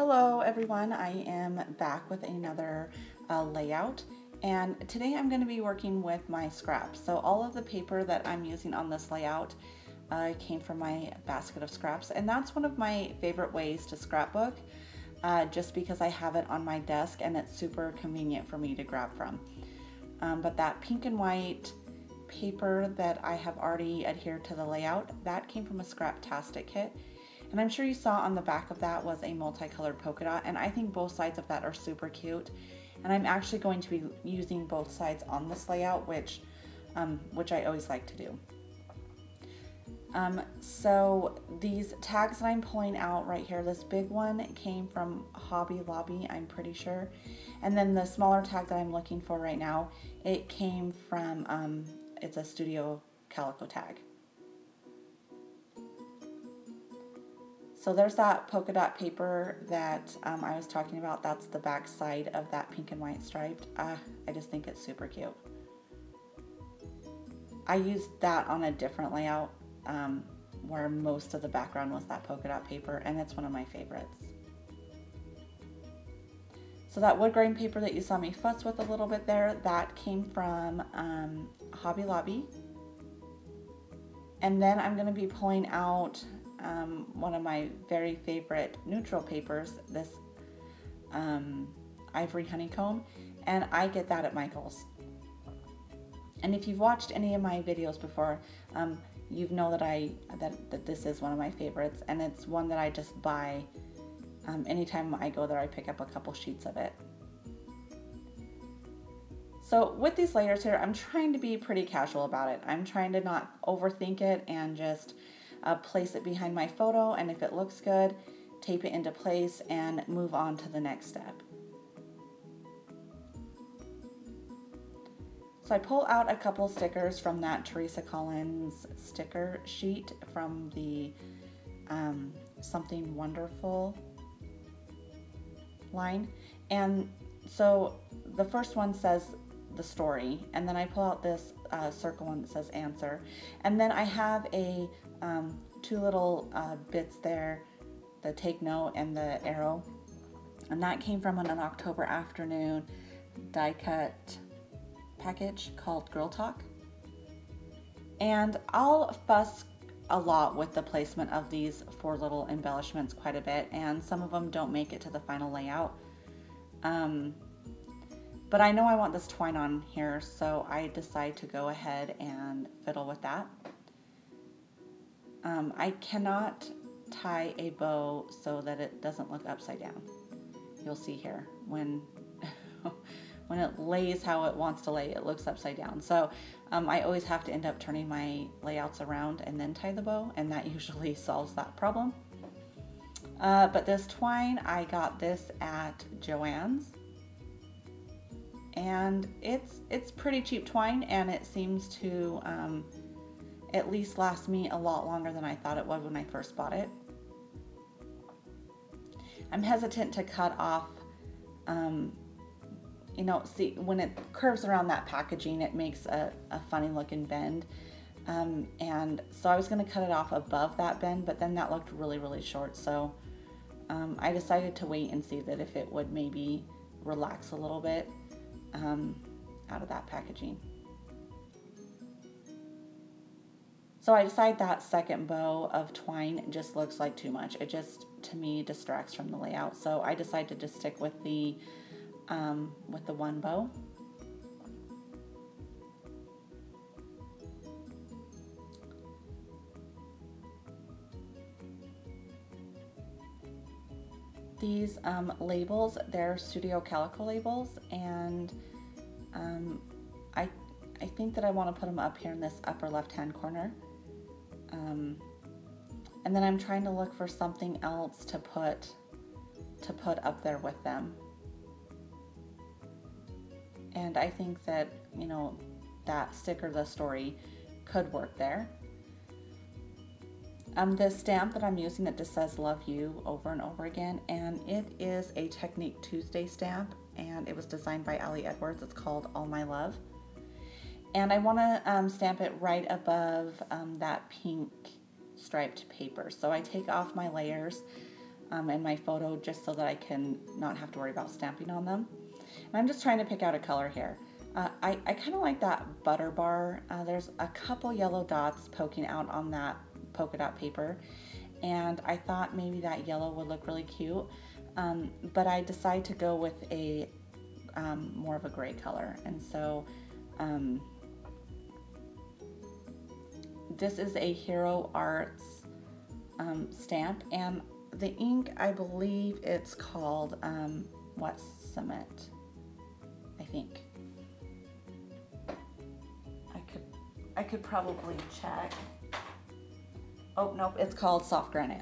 Hello everyone, I am back with another layout, and today I'm going to be working with my scraps. So all of the paper that I'm using on this layout came from my basket of scraps, and that's one of my favorite ways to scrapbook, just because I have it on my desk and it's super convenient for me to grab from. But that pink and white paper that I have already adhered to the layout, that came from a Scraptastic kit. And I'm sure you saw on the back of that was a multicolored polka dot, and I think both sides of that are super cute. And I'm actually going to be using both sides on this layout, which I always like to do. So these tags that I'm pulling out right here, this big one came from Hobby Lobby, I'm pretty sure. And then the smaller tag that I'm looking for right now, it came from, it's a Studio Calico tag. So there's that polka dot paper that I was talking about. That's the back side of that pink and white striped. I just think it's super cute. I used that on a different layout where most of the background was that polka dot paper, and it's one of my favorites. So that wood grain paper that you saw me fuss with a little bit there, that came from Hobby Lobby. And then I'm going to be pulling out one of my very favorite neutral papers, this Ivory Honeycomb, and I get that at Michael's. And if you've watched any of my videos before, you know that this is one of my favorites, and it's one that I just buy anytime I go there. I pick up a couple sheets of it. So with these layers here, I'm trying to be pretty casual about it. I'm trying to not overthink it and just place it behind my photo, and if it looks good, tape it into place and move on to the next step. So I pull out a couple stickers from that Teresa Collins sticker sheet from the Something Wonderful line. And so the first one says the story, and then I pull out this circle one that says answer, and then I have a two little bits there, the take note and the arrow, and that came from an October afternoon die cut package called Girl Talk. And I'll fuss a lot with the placement of these four little embellishments quite a bit, and some of them don't make it to the final layout. But I know I want this twine on here, so I decide to go ahead and fiddle with that. I cannot tie a bow so that it doesn't look upside down. You'll see here when when it lays how it wants to lay, it looks upside down. So I always have to end up turning my layouts around and then tie the bow, and that usually solves that problem. But this twine, I got this at Joann's. And it's pretty cheap twine, and it seems to at least last me a lot longer than I thought it would when I first bought it. I'm hesitant to cut off, you know, see, when it curves around that packaging, it makes a funny looking bend. And so I was going to cut it off above that bend, but then that looked really, really short. So I decided to wait and see that if it would maybe relax a little bit out of that packaging. So I decided that second bow of twine just looks like too much. It just, to me, distracts from the layout. So I decided to just stick with the one bow. These labels, they're Studio Calico labels, and I think that I want to put them up here in this upper left-hand corner. And then I'm trying to look for something else to put up there with them. And I think that, you know, that sticker, the story, could work there. The stamp that I'm using, it just says love you over and over again, and it is a Technique Tuesday stamp, and it was designed by Ali Edwards. It's called All My Love. And I want to stamp it right above that pink striped paper. So I take off my layers in my photo just so that I can not have to worry about stamping on them. And I'm just trying to pick out a color here. I kind of like that butter bar. There's a couple yellow dots poking out on that polka dot paper, and I thought maybe that yellow would look really cute, but I decided to go with a more of a gray color. And so this is a Hero Arts stamp, and the ink, I believe it's called what cement, I think. I could probably check. Oh, nope, it's called soft granite.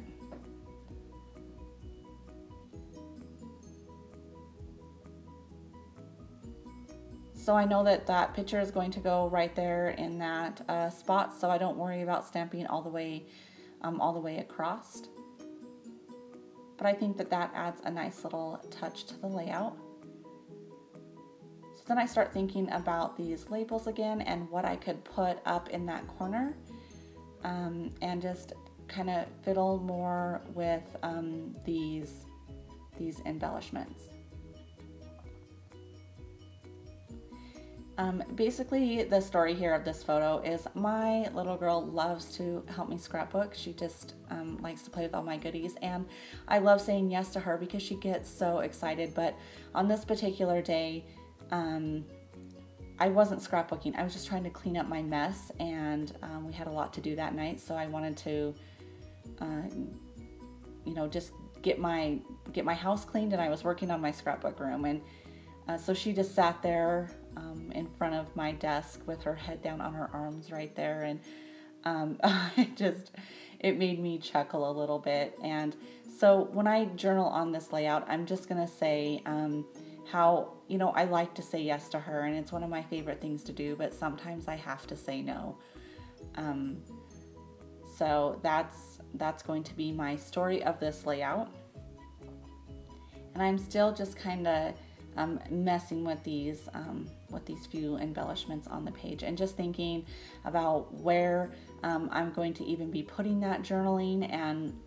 So I know that that picture is going to go right there in that spot, so I don't worry about stamping all the way across. But I think that that adds a nice little touch to the layout. So then I start thinking about these labels again and what I could put up in that corner, and just kind of fiddle more with these embellishments. Basically, the story here of this photo is my little girl loves to help me scrapbook. She just likes to play with all my goodies, and I love saying yes to her because she gets so excited. But on this particular day, I wasn't scrapbooking. I was just trying to clean up my mess, and we had a lot to do that night, so I wanted to you know, just get my house cleaned, and I was working on my scrapbook room. And so she just sat there in front of my desk with her head down on her arms right there, and it made me chuckle a little bit. And so when I journal on this layout, I'm just gonna say how, you know, I like to say yes to her, and it's one of my favorite things to do, but sometimes I have to say no. So that's going to be my story of this layout. And I'm still just kind of messing with these few embellishments on the page, and just thinking about where I'm going to even be putting that journaling,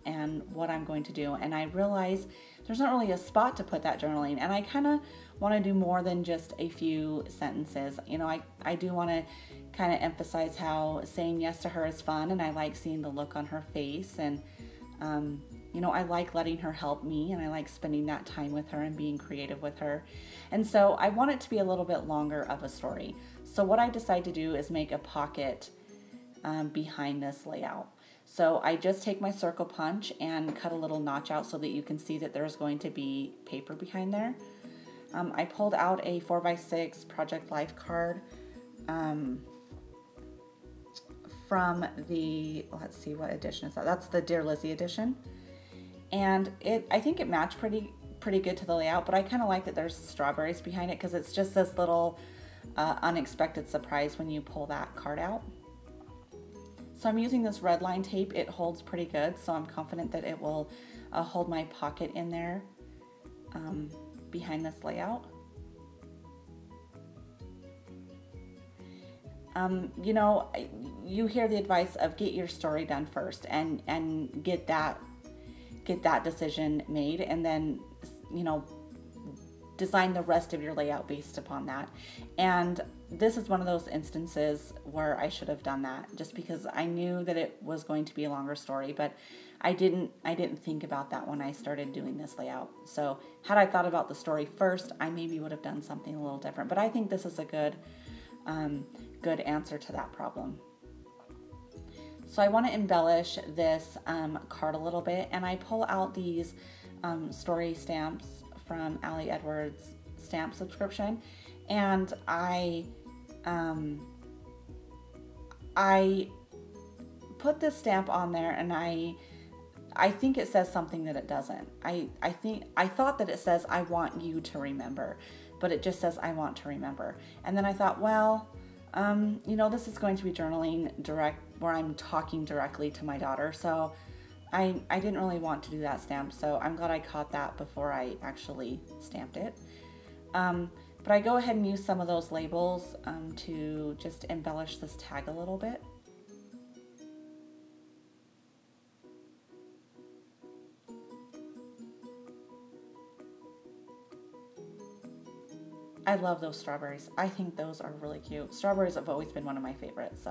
and what I'm going to do. And I realize there's not really a spot to put that journaling, and I kind of want to do more than just a few sentences. You know, I do want to kind of emphasize how saying yes to her is fun, and I like seeing the look on her face, and you know, I like letting her help me, and I like spending that time with her and being creative with her. And so I want it to be a little bit longer of a story. So what I decide to do is make a pocket behind this layout. So I just take my circle punch and cut a little notch out so that you can see that there's going to be paper behind there. I pulled out a 4x6 Project Life card from the, let's see, what edition is that? That's the Dear Lizzie edition. And I think it matched pretty good to the layout, but I kind of like that there's strawberries behind it, because it's just this little unexpected surprise when you pull that card out. So I'm using this red line tape. It holds pretty good, so I'm confident that it will hold my pocket in there behind this layout. You know, you hear the advice of get your story done first, and get that decision made, and then, you know, design the rest of your layout based upon that. And this is one of those instances where I should have done that, just because I knew that it was going to be a longer story, but I didn't think about that when I started doing this layout. So had I thought about the story first, I maybe would have done something a little different. But I think this is a good answer to that problem. So I want to embellish this card a little bit, and I pull out these story stamps from Ali Edwards' stamp subscription, and I put this stamp on there, and I think it says something that it doesn't. I thought that it says I want you to remember, but it just says I want to remember. And then I thought, well, you know, this is going to be journaling where I'm talking directly to my daughter, so I didn't really want to do that stamp, so I'm glad I caught that before I actually stamped it. But I go ahead and use some of those labels to just embellish this tag a little bit. I love those strawberries. I think those are really cute. Strawberries have always been one of my favorites,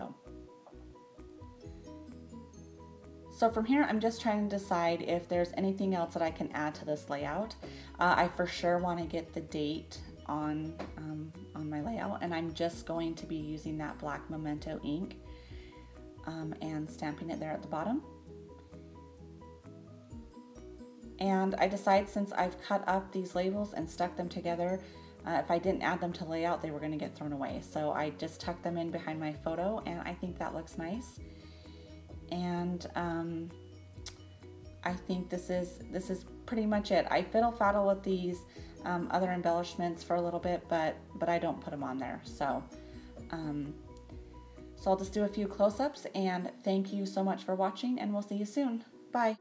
So from here, I'm just trying to decide if there's anything else that I can add to this layout. I for sure want to get the date on my layout, and I'm just going to be using that black Memento ink and stamping it there at the bottom. And I decide, since I've cut up these labels and stuck them together, if I didn't add them to layout, they were going to get thrown away. So I just tucked them in behind my photo, and I think that looks nice. And I think this is pretty much it. I fiddle-faddle with these other embellishments for a little bit, but I don't put them on there. So I'll just do a few close-ups, and thank you so much for watching, and we'll see you soon. Bye.